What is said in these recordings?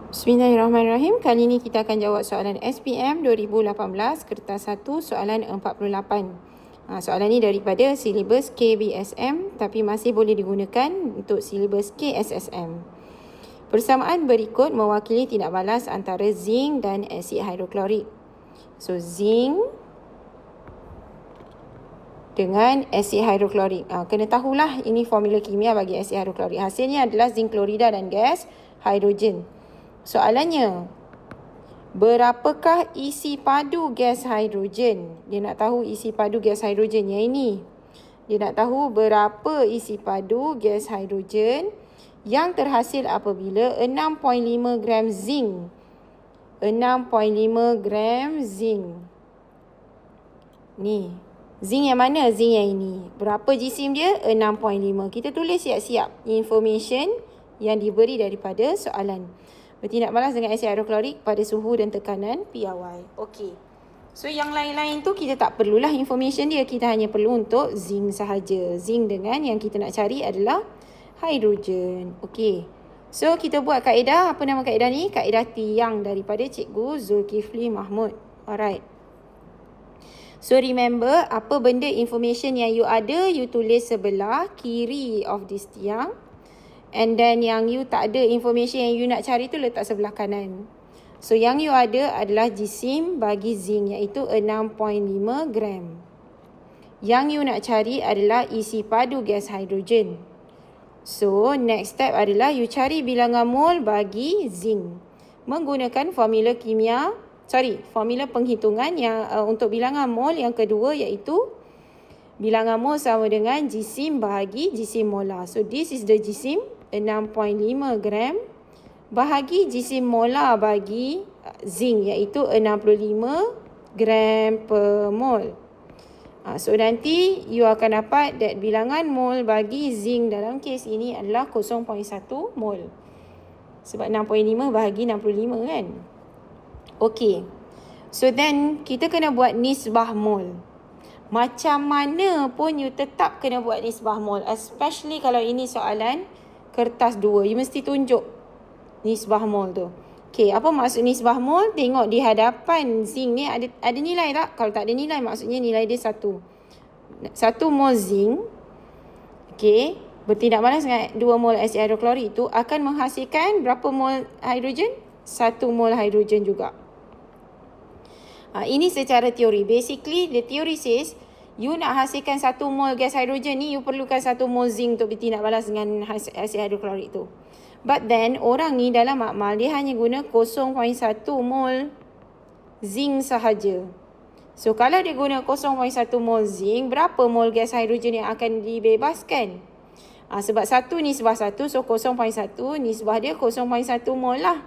Bismillahirrahmanirrahim. Kali ini kita akan jawab soalan SPM 2018 kertas 1 soalan 48. Soalan ini daripada silibus KBSM tapi masih boleh digunakan untuk silibus KSSM. Persamaan berikut mewakili tindak balas antara zinc dan asid hidroklorik. So zinc dengan asid hidroklorik. Kena tahulah ini formula kimia bagi asid hidroklorik. Hasilnya adalah zinc klorida dan gas hidrogen. Soalannya, berapakah isi padu gas hidrogen? Dia nak tahu isi padu gas hidrogen yang ini. Dia nak tahu berapa isi padu gas hidrogen yang terhasil apabila 6.5 gram zinc. 6.5 gram zinc. Ni, zinc yang mana? Zinc yang ini. Berapa jisim dia? 6.5. Kita tulis siap-siap information yang diberi daripada soalan. Bertindak balas dengan asid hidroklorik pada suhu dan tekanan PRY. Okey. So yang lain-lain tu kita tak perlulah information dia. Kita hanya perlu untuk zinc sahaja. Zinc dengan yang kita nak cari adalah hidrogen. Okey. So kita buat kaedah. Apa nama kaedah ni? Kaedah tiang daripada Cikgu Zulkifli Mahmud. Alright. So remember, apa benda information yang you ada, you tulis sebelah kiri of this tiang. And then yang you tak ada information yang you nak cari tu letak sebelah kanan. So yang you ada adalah jisim bagi zinc iaitu 6.5 gram. Yang you nak cari adalah isi padu gas hidrogen. So next step adalah you cari bilangan mol bagi zinc. Menggunakan formula penghitungan yang untuk bilangan mol yang kedua iaitu bilangan mol sama dengan jisim bahagi jisim molar. So this is the jisim 6.5 gram bahagi jisim molar bagi zinc iaitu 65 gram per mol. So nanti you akan dapat that bilangan mol bagi zinc dalam kes ini adalah 0.1 mol. Sebab 6.5 bahagi 65 kan. Okey. So then kita kena buat nisbah mol. Macam mana pun you tetap kena buat nisbah mol. Especially kalau ini soalan kertas 2. You mesti tunjuk nisbah mol tu. Okay, apa maksud nisbah mol? Tengok di hadapan zinc ni ada nilai tak? Kalau tak ada nilai, maksudnya nilai dia 1. 1 mol zinc. Okay, bertindak balas dengan 2 mol asid hidroklorik itu akan menghasilkan berapa mol hidrogen? 1 mol hidrogen juga. Ini secara teori. Basically, the theory says, you nak hasilkan 1 mol gas hidrogen ni, you perlukan 1 mol zinc untuk bertindak balas dengan asid hidroklorik tu. But then, orang ni dalam makmal, dia hanya guna 0.1 mol zinc sahaja. So, kalau dia guna 0.1 mol zinc, berapa mol gas hidrogen yang akan dibebaskan? Sebab 1 nisbah 1, so 0.1 nisbah dia 0.1 mol lah.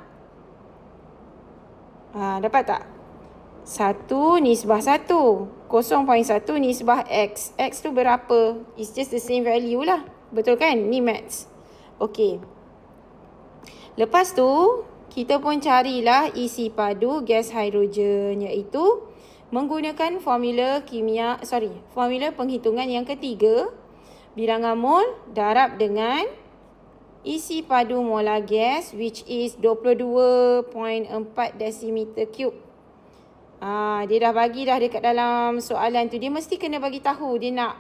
Dapat tak? 1 nisbah 1. 0.1 nisbah X. X tu berapa? It's just the same value lah. Betul kan? Ni maths. Okey. Lepas tu, kita pun carilah isi padu gas hidrogen iaitu menggunakan formula penghitungan yang ketiga. Bilangan mol darab dengan isi padu molar gas which is 22.4 decimeter cube. Dia dah bagi dah dekat dalam soalan tu. Dia mesti kena bagi tahu dia nak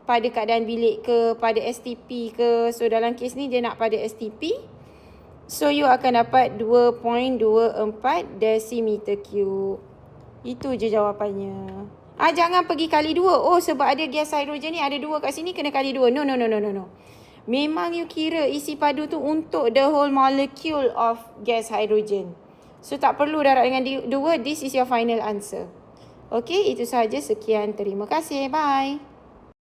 pada keadaan bilik ke, pada STP ke. So dalam kes ni dia nak pada STP. So you akan dapat 2.24 decimeter cube. Itu je jawapannya. Jangan pergi kali 2. Oh, sebab ada gas hidrogen ni ada 2 kat sini, kena kali 2. No. Memang you kira isi padu tu untuk the whole molecule of gas hydrogen. So tak perlu darab dengan 2. This is your final answer. Okay, itu sahaja. Sekian. Terima kasih. Bye.